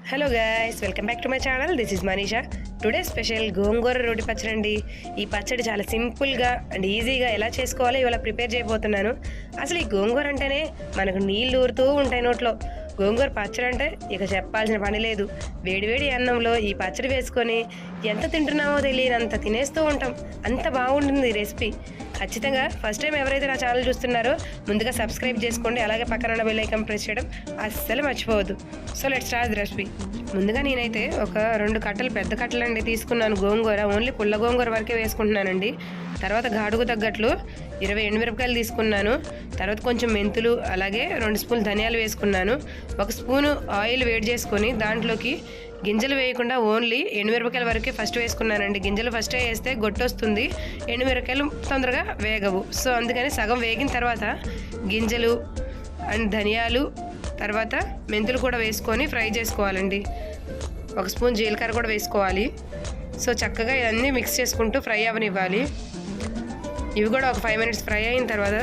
Hello guys, welcome back to my channel. This is Manisha. Today special గోంగూర రోటి పచ్చడి అండి. ఈ పచ్చడి చాలా సింపుల్గా అండ్ ఈజీగా ఎలా చేసుకోవాలో ఇవాళ ప్రిపేర్ చేయబోతున్నాను. అసలు ఈ గోంగూర అంటేనే మనకు నీళ్ళు ఊరుతూ ఉంటాయి నోట్లో. గోంగూర పచ్చడి అంటే ఇక చెప్పాల్సిన పని లేదు. వేడివేడి అన్నంలో ఈ పచ్చడి వేసుకొని ఎంత తింటున్నామో తెలియనంత తినేస్తూ ఉంటాం. అంత బాగుంటుంది ఈ రెసిపీ. ఖచ్చితంగా ఫస్ట్ టైం ఎవరైతే నా ఛానల్ చూస్తున్నారో ముందుగా సబ్స్క్రైబ్ చేసుకోండి. అలాగే పక్కన ఉన్న బెల్ ఐకాన్ ప్రెస్ చేయడం అస్సలు మర్చిపోవద్దు. So let's start the recipe. ముందుగా నేనైతే ఒక 2 కట్టలు పెద్ద కట్టలు అండి తీసుకున్నాను. గోంగూర ఓన్లీ పుల్ల గోంగూర వరకే వేసుకుంటున్నానండి. తర్వాత ఘాటుకు తగ్గట్లు 20 ఎండుమిరపకాయలు తీసుకున్నాను. తర్వాత కొంచెం మెంతులు, అలాగే 2 స్పూన్లు ధనియాలు వేసుకున్నాను. 1 స్పూను ఆయిల్ వేడి చేసుకొని దాంట్లోకి గింజలు వేయకుండా ఓన్లీ ఎండుమిరపకాయల వరకే ఫస్ట్ వేసుకున్నానండి. గింజలు ఫస్టే వేస్తే గొట్టొస్తుంది, ఎండుమిరపకాయలు తొందరగా వేగవు. సో అందుకని సగం వేగిన తర్వాత గింజలు అండ్ ధనియాలు తర్వాత మెంతులు కూడా వేసుకొని ఫ్రై చేసుకోవాలండి. 1 స్పూన్ జీలకర్ర కూడా వేసుకోవాలి. సో చక్కగా ఇవన్నీ మిక్స్ చేసుకుంటూ ఫ్రై అవనివ్వాలి. ఇవి కూడా ఒక 5 మినిట్స్ ఫ్రై అయిన తర్వాత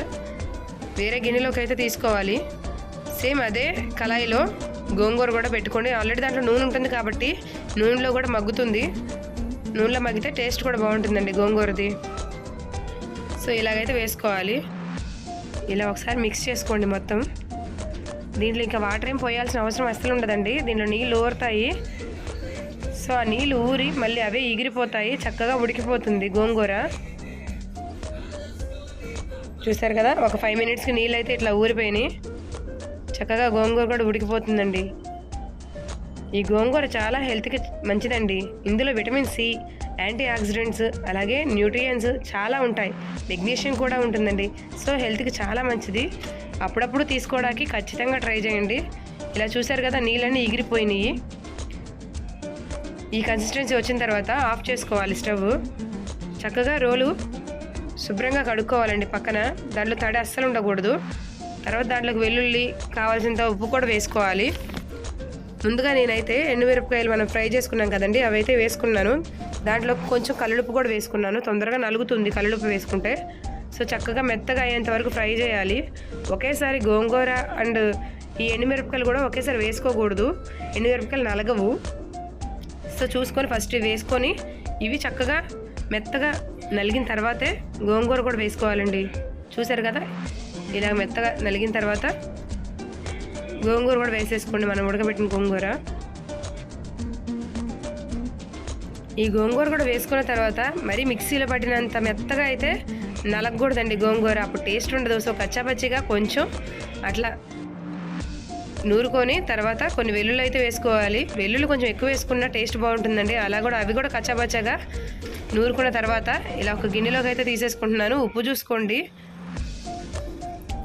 వేరే గిన్నెలోకి అయితే తీసుకోవాలి. సేమ్ అదే కళాయిలో గోంగూర కూడా పెట్టుకోండి. ఆల్రెడీ దాంట్లో నూనె ఉంటుంది కాబట్టి నూనెలో కూడా మగ్గుతుంది. నూనెలో మగ్గితే టేస్ట్ కూడా బాగుంటుందండి గోంగూరది. సో ఇలాగైతే వేసుకోవాలి. ఇలా ఒకసారి మిక్స్ చేసుకోండి మొత్తం. దీంట్లో ఇంకా వాటర్ ఏం పోయాల్సిన అవసరం అస్సలు ఉండదండి. దీంట్లో నీళ్ళు ఊరుతాయి. సో ఆ నీళ్ళు ఊరి మళ్ళీ అవే ఎగిరిపోతాయి, చక్కగా ఉడికిపోతుంది గోంగూర. చూసారు కదా, ఒక 5 మినిట్స్కి నీళ్ళు అయితే ఇట్లా ఊరిపోయినాయి. చక్కగా గోంగూర కూడా ఉడికిపోతుందండి. ఈ గోంగూర చాలా హెల్త్కి మంచిదండి. ఇందులో విటమిన్ సి, యాంటీ ఆక్సిడెంట్స్, అలాగే న్యూట్రియన్స్ చాలా ఉంటాయి. మెగ్నీషియం కూడా ఉంటుందండి. సో హెల్త్కి చాలా మంచిది. అప్పుడప్పుడు తీసుకోవడానికి ఖచ్చితంగా ట్రై చేయండి. ఇలా చూసారు కదా, నీళ్ళన్నీ ఎగిరిపోయినాయి. ఈ కన్సిస్టెన్సీ వచ్చిన తర్వాత ఆఫ్ చేసుకోవాలి స్టవ్. చక్కగా రోలు శుభ్రంగా కడుక్కోవాలండి పక్కన. దాంట్లో తడి అస్సలు ఉండకూడదు. తర్వాత దాంట్లోకి వెల్లుల్లి, కావాల్సినంత ఉప్పు కూడా వేసుకోవాలి. ముందుగా నేనైతే ఎండుమిరపకాయలు మనం ఫ్రై చేసుకున్నాం కదండి, అవైతే వేసుకున్నాను. దాంట్లో కొంచెం కల్లుప్పు కూడా వేసుకున్నాను. తొందరగా నలుగుతుంది కల్లుప్పు వేసుకుంటే. సో చక్కగా మెత్తగా అయ్యేంత వరకు ఫ్రై చేయాలి. ఒకేసారి గోంగూర అండ్ ఈ ఎండుమిరపకాయలు కూడా ఒకేసారి వేసుకోకూడదు. ఎండుమిరపకాయలు నలగవు. సో చూసుకొని ఫస్ట్ వేసుకొని ఇవి చక్కగా మెత్తగా నలిగిన తర్వాతే గోంగూర కూడా వేసుకోవాలండి. చూసారు కదా, ఇలా మెత్తగా నలిగిన తర్వాత గోంగూర కూడా వేసేసుకోండి, మనం ఉడకబెట్టిన గోంగూర. ఈ గోంగూర కూడా వేసుకున్న తర్వాత మరీ మిక్సీలో పట్టినంత మెత్తగా అయితే నలగకూడదండి గోంగూర, అప్పుడు టేస్ట్ ఉండదు. సో కచ్చాపచ్చిగా కొంచెం అట్లా నూరుకొని తర్వాత కొన్ని వెల్లుల్లి అయితే వేసుకోవాలి. వెల్లుల్లి కొంచెం ఎక్కువ వేసుకున్న టేస్ట్ బాగుంటుందండి. అలా కూడా అవి కూడా కచ్చాపచ్చగా నూరుకున్న తర్వాత ఇలా ఒక గిన్నెలోకి అయితే తీసేసుకుంటున్నాను. ఉప్పు చూసుకోండి.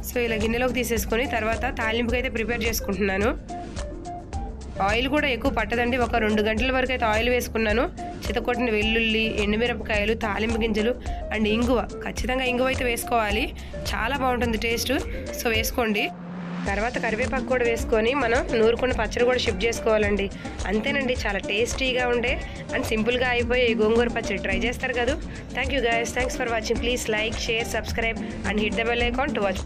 సో ఇలా గిన్నెలోకి తీసేసుకొని తర్వాత తాలింపుకి అయితే ప్రిపేర్ చేసుకుంటున్నాను. ఆయిల్ కూడా ఎక్కువ పట్టదండి. ఒక 2 గంటల వరకు అయితే ఆయిల్ వేసుకున్నాను. చితకొట్టిన వెల్లుల్లి, ఎండుమిరపకాయలు, తాలింపు గింజలు అండ్ ఇంగువ. ఖచ్చితంగా ఇంగువ అయితే వేసుకోవాలి, చాలా బాగుంటుంది టేస్ట్. సో వేసుకోండి. తర్వాత కరివేపాకు కూడా వేసుకొని మనం నూరుకున్న పచ్చడి కూడా షిఫ్ట్ చేసుకోవాలండి. అంతేనండి, చాలా టేస్టీగా ఉండే అండ్ సింపుల్గా అయిపోయే ఈ గోంగూర పచ్చడి ట్రై చేస్తారు కదా. Thank you guys, thanks for watching. Please like, share, subscribe and hit the bell icon to watch.